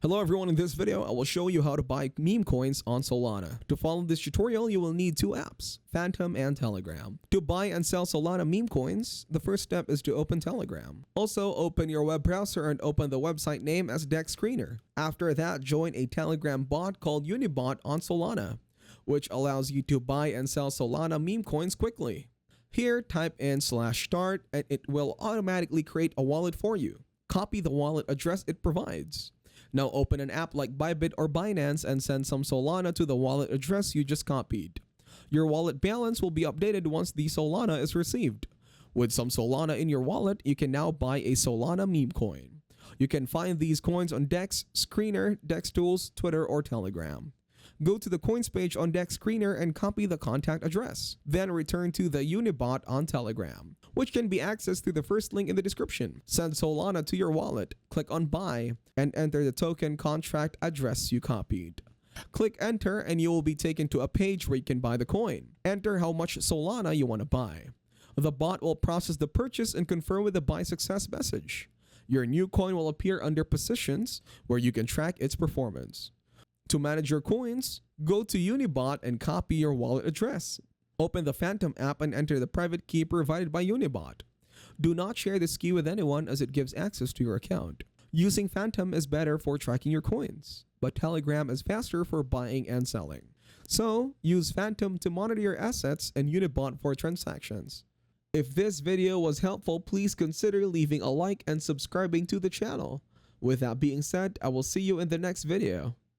Hello everyone, in this video I will show you how to buy meme coins on Solana. To follow this tutorial you will need two apps, Phantom and Telegram. To buy and sell Solana meme coins, the first step is to open Telegram. Also open your web browser and open the website name as Dex Screener. After that, join a Telegram bot called Unibot on Solana, which allows you to buy and sell Solana meme coins quickly. Here, type in /start and it will automatically create a wallet for you. Copy the wallet address it provides. Now open an app like Bybit or Binance and send some Solana to the wallet address you just copied. Your wallet balance will be updated once the Solana is received. With some Solana in your wallet, you can now buy a Solana meme coin. You can find these coins on Dex Screener, Dex Tools, Twitter, or Telegram. Go to the coins page on Dex Screener and copy the contact address. Then return to the Unibot on Telegram, which can be accessed through the first link in the description. Send Solana to your wallet, click on buy, and enter the token contract address you copied. Click enter and you will be taken to a page where you can buy the coin. Enter how much Solana you want to buy. The bot will process the purchase and confirm with the buy success message. Your new coin will appear under positions where you can track its performance. To manage your coins, go to Unibot and copy your wallet address. Open the Phantom app and enter the private key provided by Unibot. Do not share this key with anyone as it gives access to your account. Using Phantom is better for tracking your coins, but Telegram is faster for buying and selling. So, use Phantom to monitor your assets and Unibot for transactions. If this video was helpful, please consider leaving a like and subscribing to the channel. With that being said, I will see you in the next video.